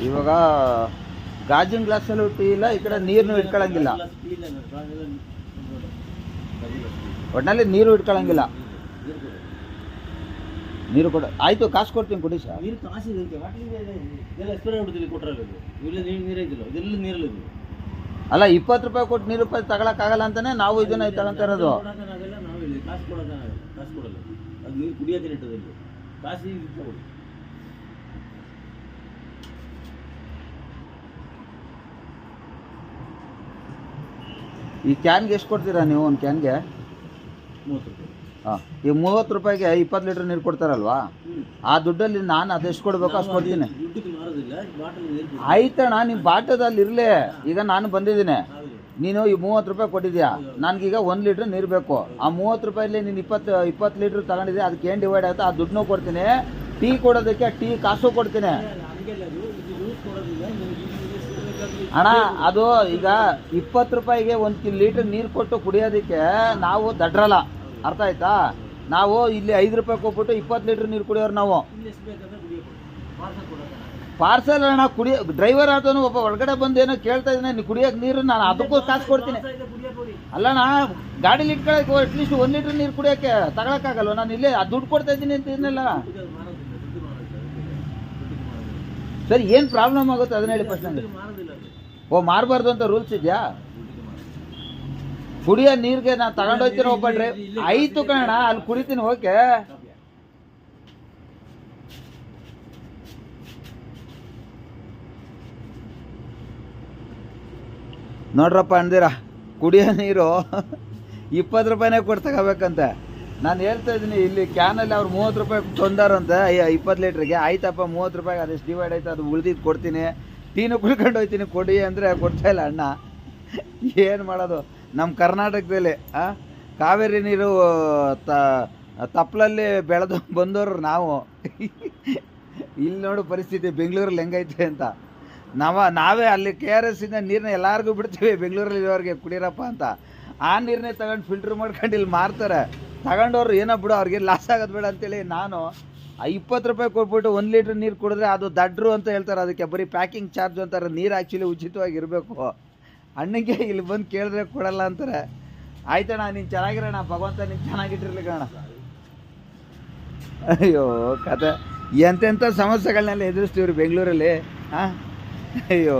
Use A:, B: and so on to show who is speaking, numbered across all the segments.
A: ಇವಾಗ ಗಾಜಿನ ಗ್ಲಾಸಲ್ಲೂ ಟೀ ಇಲ್ಲ, ಈ ಕಡೆ ನೀರನ್ನು ಇಟ್ಕೊಳ್ಳಂಗಿಲ್ಲ, ಒಟ್ಟಿನಲ್ಲಿ ನೀರು ಇಟ್ಕೊಳ್ಳಂಗಿಲ್ಲ. ನೀರು ಕೊಡ ಆಯ್ತು, ಕಾಸು ಕೊಡ್ತೀನಿ ಕೊಡಿ ಸರ್.
B: ನೀರು ಕಾಸು ಇದೆಲ್ಲ ಎಕ್ಸ್ಪೈರ್ ಆಗ್ಬಿಡ್ತಿಲ್ಲ ಕೊಟ್ಟರೆ ಇಲ್ಲ ನೀರು ಐತಿಲ್ಲ ಇದೆಲ್ಲ ನೀರಲ್ಲಿ
A: ಅಲ್ಲ 20 ರೂಪಾಯಿ ಕೊಟ್ಟು ನೀರು ರೂಪಾಯಿ ತಗೊಳಕ್ಕಾಗಲ್ಲ ಅಂತಾನೆ ನಾವು ಇದನ್ನ ತಗೊಂತ ಇರೋದು.
B: ನಾವು ಹೇಳಿ ಕಾಸು ಕೊಡಲ್ಲ ಅದು ನೀರು ಕುಡಿಯೋಕೆ ಇಟ್ಟದಲ್ಲಿ ಕಾಸು ಕೊಡಿ.
A: ಈ ಕ್ಯಾನ್ಗೆ ಎಷ್ಟು ಕೊಡ್ತೀರಾ ನೀವು ಒಂದು ಕ್ಯಾನ್ಗೆ?
B: 30 ರೂಪಾಯಿ.
A: ಹಾಂ, ಈ 30 ರೂಪಾಯಿಗೆ 20 ಲೀಟ್ರ್ ನೀರು ಕೊಡ್ತಾರಲ್ವಾ, ಆ ದುಡ್ಡಲ್ಲಿ ನಾನು ಅದೆಷ್ಟು ಕೊಡಬೇಕು ಅಷ್ಟು ಕೊಡ್ತೀನಿ. ಆಯ್ತಣ್ಣ, ನಿಮ್ಮ ಬಾಟದಲ್ಲಿ ಇರಲಿ. ಈಗ ನಾನು ಬಂದಿದ್ದೀನಿ, ನೀನು ಈ 30 ರೂಪಾಯಿ ಕೊಟ್ಟಿದ್ಯಾ, ನನಗೀಗ 1 ಲೀಟ್ರ್ ನೀರು ಬೇಕು. ಆ 30 ರೂಪಾಯಲ್ಲಿ ನೀನು 20 ಲೀಟ್ರ್ ತಗೊಂಡಿದ್ದೆ, ಅದಕ್ಕೆ ಏನು ಡಿವೈಡ್ ಆಗುತ್ತೆ? ಆ ದುಡ್ಡನ್ನೂ ಕೊಡ್ತೀನಿ, ಟೀ ಕೊಡೋದಕ್ಕೆ ಟೀ ಕಾಸು ಕೊಡ್ತೀನಿ. ಅಣ್ಣ ಅದು ಈಗ 20 ರೂಪಾಯಿಗೆ 1 ಲೀಟ್ರ್ ನೀರು ಕೊಟ್ಟು ಕುಡಿಯೋದಕ್ಕೆ ನಾವು ದಡ್ರಲ್ಲ, ಅರ್ಥ ಆಯ್ತಾ? ನಾವು ಇಲ್ಲಿ 5 ರೂಪಾಯಿ ಕೊಟ್ಬಿಟ್ಟು 20 ಲೀಟ್ರ್ ನೀರು ಕುಡಿಯೋರು ನಾವು. ಪಾರ್ಸಲ್ ಅಣ್ಣ, ಡ್ರೈವರ್ ಆತನು ಒಬ್ಬ ಒಳಗಡೆ ಬಂದು ಏನೋ ಕೇಳ್ತಾ ಇದ್ದಾನೆ, ನೀವು ಕುಡಿಯೋಕೆ ನೀರು, ನಾನು ಅದಕ್ಕೂ ಕಾಸು ಕೊಡ್ತೀನಿ. ಅಲ್ಲಣ್ಣ, ಗಾಡೀಲಿ ಇಟ್ಕೊಳ್ಳೋಕೆ ಅಟ್ಲೀಸ್ಟ್ 1 ಲೀಟ್ರ್ ನೀರು ಕುಡಿಯೋಕ್ಕೆ ತಗೊಳಕ್ಕಾಗಲ್ವ? ನಾನು ಇಲ್ಲೇ ಆ ದುಡ್ಡು ಕೊಡ್ತಾ ಇದ್ದೀನಿ ಅಂತ ಇದನ್ನೆಲ್ಲ. ಸರಿ, ಏನು ಪ್ರಾಬ್ಲಮ್ ಆಗುತ್ತೆ ಅದನ್ನ ಹೇಳಿ ಫಸ್ಟ್ ನನಗೆ. ಓ, ಮಾರಬಾರ್ದು ಅಂತ ರೂಲ್ಸ್ ಇದೆಯಾ? ಕುಡಿಯೋ ನೀರಿಗೆ ನಾನು ತಗೊಂಡೋಗ್ತೀನಿ ಒಬ್ಬ ಆಯ್ತು ಕಣ, ಅಲ್ಲಿ ಕುಡಿತೀನಿ, ಓಕೆ. ನೋಡ್ರಪ್ಪ ಅಂದಿರ, ಕುಡಿಯೋ ನೀರು 20 ರೂಪಾಯಿನೇ ಕೊಟ್ಟು ತಗೋಬೇಕಂತೆ. ನಾನು ಹೇಳ್ತಾ ಇದ್ದೀನಿ, ಇಲ್ಲಿ ಕ್ಯಾನಲ್ಲಿ ಅವ್ರು 30 ರೂಪಾಯಿ ತೊಂದಾರಂತೆ 20 ಲೀಟ್ರಿಗೆ. ಆಯ್ತಪ್ಪ, 30 ರೂಪಾಯಿಗೆ ಅದೆಷ್ಟು ಡಿವೈಡ್ ಆಯ್ತು, ಅದು ಉಳ್ದಿದ್ದು ಕೊಡ್ತೀನಿ, ಟೀನು ಕುಳ್ಕೊಂಡು ಹೋಗ್ತೀನಿ, ಕೊಡಿ ಅಂದರೆ ಕೊಡ್ತಾ ಇಲ್ಲ ಅಣ್ಣ. ಏನು ಮಾಡೋದು? ನಮ್ಮ ಕರ್ನಾಟಕದಲ್ಲಿ ಕಾವೇರಿ ನೀರು ತಪ್ಪಲಲ್ಲಿ ಬೆಳೆದು ಬಂದವರು ನಾವು. ಇಲ್ಲಿ ನೋಡು ಪರಿಸ್ಥಿತಿ ಬೆಂಗಳೂರಲ್ಲಿ ಹೆಂಗೈತೆ ಅಂತ. ನಾವೇ ಅಲ್ಲಿ KRS ಇಂದ ನೀರನ್ನ ಎಲ್ಲರಿಗೂ ಬಿಡ್ತೀವಿ, ಬೆಂಗಳೂರಲ್ಲಿ ಇರೋರಿಗೆ ಕುಡೀರಪ್ಪ ಅಂತ. ಆ ನೀರನ್ನೇ ತಗೊಂಡು ಫಿಲ್ಟ್ರ್ ಮಾಡ್ಕೊಂಡು ಇಲ್ಲಿ ಮಾರ್ತಾರೆ. ತಗೊಂಡವ್ರು ಏನೋ ಬಿಡು, ಅವ್ರಿಗೆ ಲಾಸ್ ಆಗೋದು ಬೇಡ ಅಂತೇಳಿ ನಾನು 20 ರೂಪಾಯಿ ಕೊಟ್ಬಿಟ್ಟು 1 ಲೀಟ್ರ್ ನೀರು ಕುಡಿದ್ರೆ ಅದು ದಡ್ರು ಅಂತ ಹೇಳ್ತಾರೆ. ಅದಕ್ಕೆ ಬರೀ ಪ್ಯಾಕಿಂಗ್ ಚಾರ್ಜ್ ಅಂತಾರೆ. ನೀರು ಆ್ಯಕ್ಚುಲಿ ಉಚಿತವಾಗಿರಬೇಕು. ಅಣ್ಣಗೆ ಇಲ್ಲಿ ಬಂದು ಕೇಳಿದ್ರೆ ಕೊಡಲ್ಲ ಅಂತಾರೆ. ಆಯ್ತಣ್ಣ, ನೀನು ಚೆನ್ನಾಗಿರೋಣ, ಭಗವಂತ ನೀನು ಚೆನ್ನಾಗಿಟ್ಟಿರ್ಲಿ ಕಣ. ಅಯ್ಯೋ ಕತೆ, ಎಂತೆಂಥ ಸಮಸ್ಯೆಗಳನ್ನೆಲ್ಲ ಎದುರಿಸ್ತೀವ್ರಿ ಬೆಂಗಳೂರಲ್ಲಿ. ಹಾಂ, ಅಯ್ಯೋ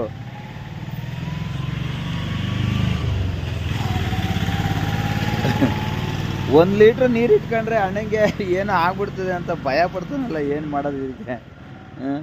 A: ಒಂದು ಲೀಟ್ರ್ ನೀರು ಇಟ್ಕೊಂಡ್ರೆ ಅಣ್ಣಂಗೆ ಏನೋ ಆಗ್ಬಿಡ್ತದೆ ಅಂತ ಭಯ ಪಡ್ತಾನಲ್ಲ. ಏನು ಮಾಡೋದು ಇದಕ್ಕೆ? ಹಾಂ,